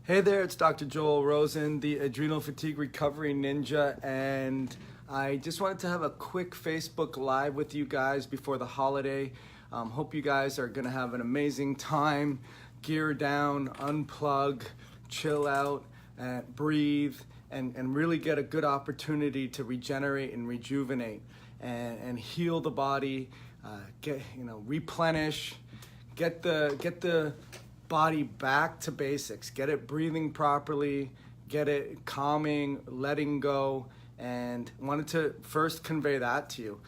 Hey there, it's Dr. Joel Rosen, the Adrenal Fatigue Recovery Ninja, and I just wanted to have a quick Facebook Live with you guys before the holiday. Hope you guys are gonna have an amazing time. Gear down, unplug, chill out, breathe, and really get a good opportunity to regenerate and rejuvenate and heal the body, replenish, get the body back to basics, get it breathing properly, get it calming, letting go, and wanted to first convey that to you.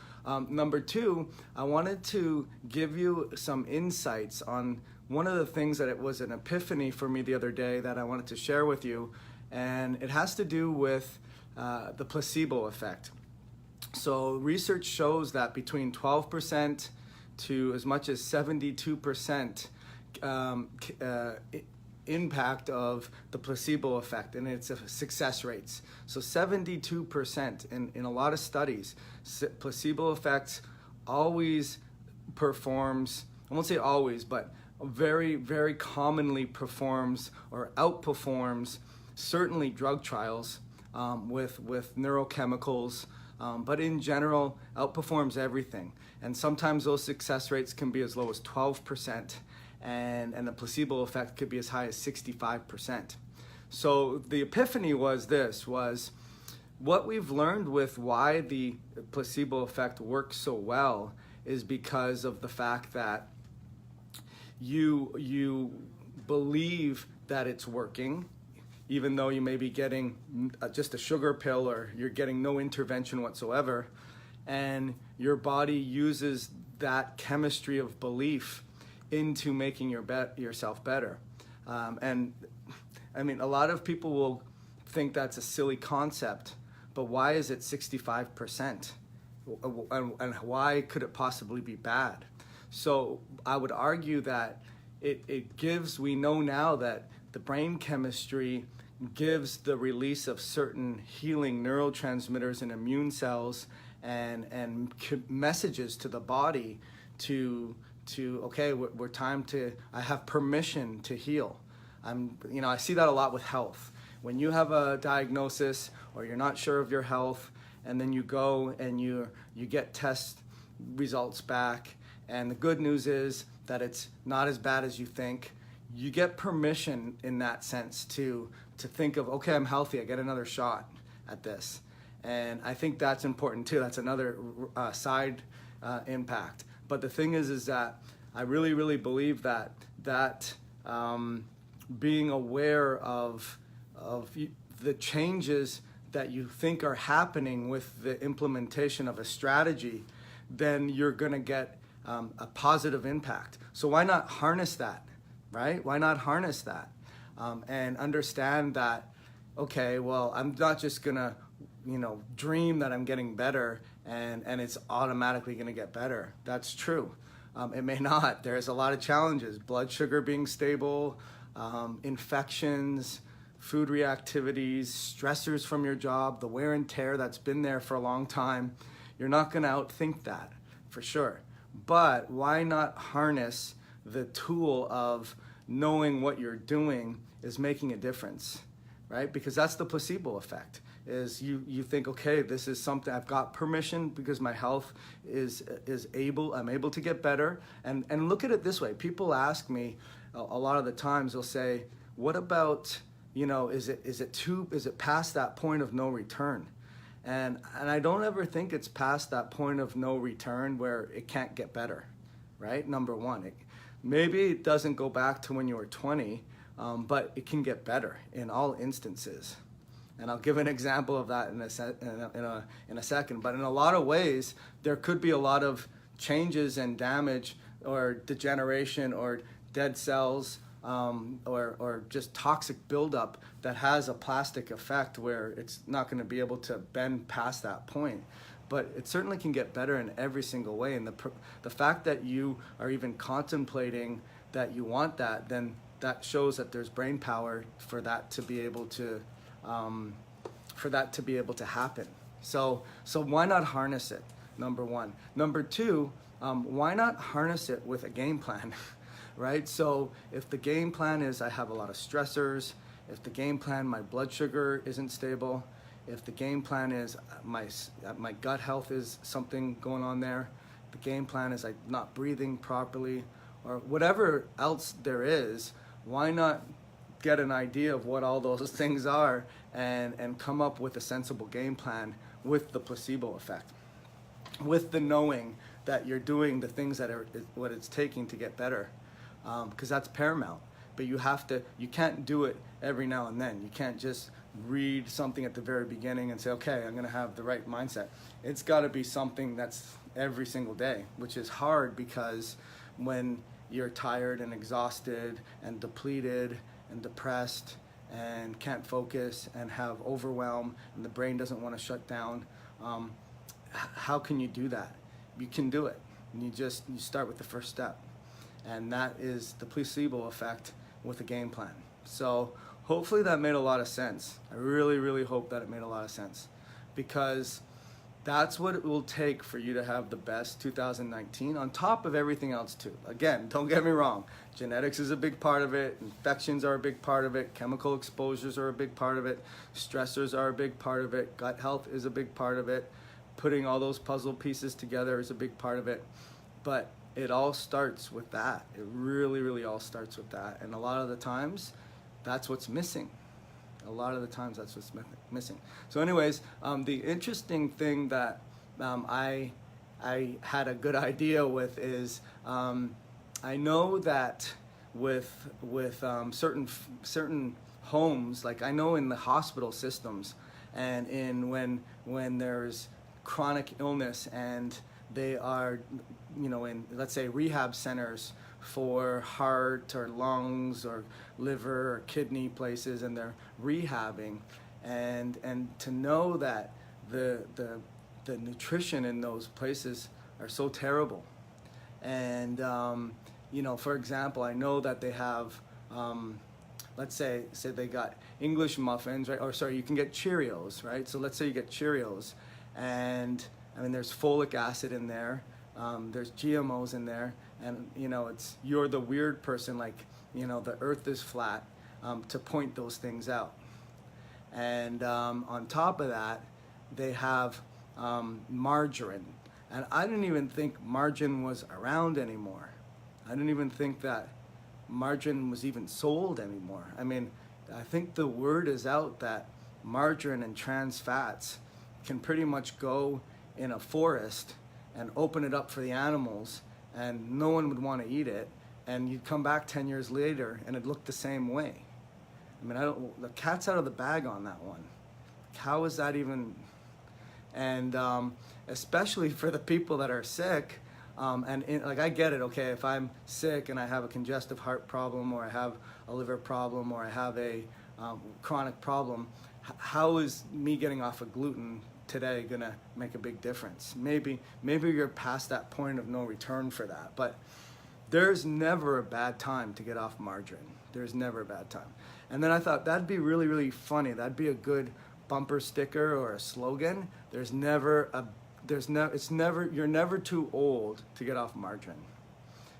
Number two, I wanted to give you some insights on one of the things that it was an epiphany for me the other day that I wanted to share with you, and it has to do with the placebo effect. So research shows that between 12% to as much as 72% impact of the placebo effect, and its success rates. So 72% in a lot of studies, placebo effect always performs, I won't say always, but very, very commonly performs or outperforms certainly drug trials with neurochemicals, but in general outperforms everything. And sometimes those success rates can be as low as 12%. And the placebo effect could be as high as 65%. So the epiphany was what we've learned with why the placebo effect works so well is because of the fact that you believe that it's working, even though you may be getting just a sugar pill or you're getting no intervention whatsoever, and your body uses that chemistry of belief into making yourself better. And I mean, a lot of people will think that's a silly concept, but why is it 65%? And why could it possibly be bad? So I would argue that we know now that the brain chemistry gives the release of certain healing neurotransmitters and immune cells and messages to the body to okay, we're time to, I have permission to heal. I see that a lot with health. When you have a diagnosis or you're not sure of your health, and then you go and you get test results back, and the good news is that it's not as bad as you think, you get permission in that sense to think of, okay, I'm healthy, I get another shot at this. And I think that's important too. That's another side impact. But the thing is that I really, really believe that being aware of the changes that you think are happening with the implementation of a strategy, then you're going to get a positive impact. So why not harness that, right? Why not harness that and understand that, okay, well, I'm not just going to dream that I'm getting better and it's automatically going to get better. That's true. It may not. There's a lot of challenges. Blood sugar being stable, infections, food reactivities, stressors from your job, the wear and tear that's been there for a long time. You're not going to outthink that, for sure. But why not harness the tool of knowing what you're doing is making a difference, right? Because that's the placebo effect. Is you think, okay, this is something, I've got permission because my health I'm able to get better. And look at it this way. People ask me a lot of the times, they'll say, what about, is it past that point of no return? And I don't ever think it's past that point of no return where it can't get better, right? Number one, maybe it doesn't go back to when you were 20, but it can get better in all instances. And I'll give an example of that in a second. But in a lot of ways, there could be a lot of changes and damage or degeneration or dead cells or just toxic buildup that has a plastic effect where it's not going to be able to bend past that point. But it certainly can get better in every single way. And the fact that you are even contemplating that you want that, then that shows that there's brain power for that to be able to happen. So why not harness it? Number one. Number two, why not harness it with a game plan, right? So if the game plan is I have a lot of stressors if the game plan, my blood sugar isn't stable, if the game plan is my gut health is something going on there, the game plan is I'm not breathing properly, or whatever else there is, why not get an idea of what all those things are and come up with a sensible game plan with the placebo effect, with the knowing that you're doing the things that are what it's taking to get better, because that's paramount. But you can't do it every now and then. You can't just read something at the very beginning and say, okay, I'm gonna have the right mindset. It's gotta be something that's every single day, which is hard because when you're tired and exhausted and depleted and depressed and can't focus and have overwhelm and the brain doesn't want to shut down, how can you do that? You can do it. And you start with the first step, and that is the placebo effect with a game plan. So hopefully that made a lot of sense. I really hope that it made a lot of sense, because that's what it will take for you to have the best 2019 on top of everything else too. Again, don't get me wrong. Genetics is a big part of it. Infections are a big part of it. Chemical exposures are a big part of it. Stressors are a big part of it. Gut health is a big part of it. Putting all those puzzle pieces together is a big part of it. But it all starts with that. It really all starts with that. And a lot of the times, that's what's missing. A lot of the times that's what's missing. So anyways, the interesting thing that I had a good idea with is I know that with certain homes, like I know in the hospital systems and in when there's chronic illness and they are, in, let's say, rehab centers for heart or lungs or liver or kidney places, and they're rehabbing, and to know that the nutrition in those places are so terrible. And for example, I know that they have let's say they got English muffins, right? Or sorry, you can get Cheerios, right? So let's say you get Cheerios, and I mean there's folic acid in there, there's GMOs in there, and you're the weird person, like the earth is flat, to point those things out. And on top of that, they have margarine, and I didn't even think margarine was around anymore. I didn't even think that margarine was even sold anymore. I mean, I think the word is out that margarine and trans fats can pretty much go in a forest and open it up for the animals, and no one would want to eat it, and you'd come back 10 years later and it looked the same way. I mean, the cat's out of the bag on that one. How is that even? And especially for the people that are sick, like I get it, okay, if I'm sick and I have a congestive heart problem, or I have a liver problem, or I have a chronic problem, how is me getting off of gluten today gonna make a big difference? Maybe you're past that point of no return for that, but there's never a bad time to get off margarine. There's never a bad time. And then I thought that'd be really funny. That'd be a good bumper sticker or a slogan. You're never too old to get off margarine,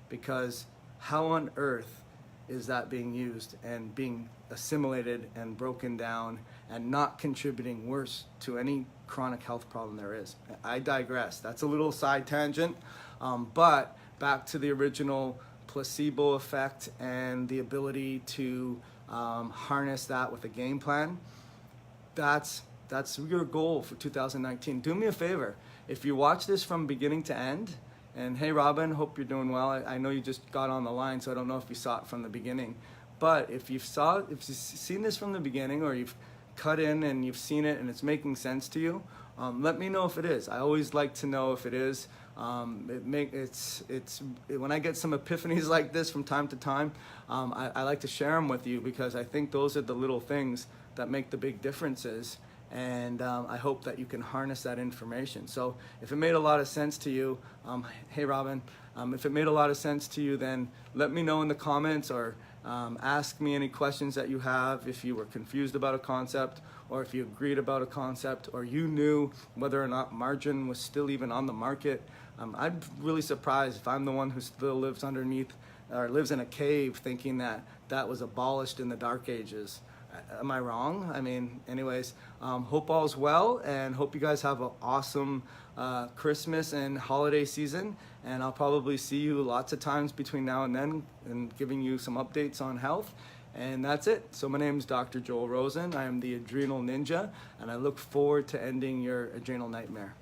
because how on earth is that being used and being assimilated and broken down and not contributing worse to any chronic health problem there is? I digress. That's a little side tangent, but back to the original placebo effect and the ability to harness that with a game plan. That's your goal for 2019. Do me a favor. If you watch this from beginning to end, and hey Robin, hope you're doing well. I know you just got on the line, so I don't know if you saw it from the beginning. But if you've seen this from the beginning, or you've cut in and you've seen it and it's making sense to you, let me know if it is. I always like to know if it is. When I get some epiphanies like this from time to time, I like to share them with you, because I think those are the little things that make the big differences. And I hope that you can harness that information. So if it made a lot of sense to you, hey Robin, if it made a lot of sense to you, then let me know in the comments, or ask me any questions that you have. If you were confused about a concept, or if you agreed about a concept, or you knew whether or not margarine was still even on the market. I'm really surprised if I'm the one who still lives underneath, or lives in a cave, thinking that that was abolished in the Dark Ages. Am I wrong? I mean, anyways, hope all's well, and hope you guys have an awesome Christmas and holiday season. And I'll probably see you lots of times between now and then and giving you some updates on health. And that's it. So my name is Dr. Joel Rosen. I am the Adrenal Ninja, and I look forward to ending your adrenal nightmare.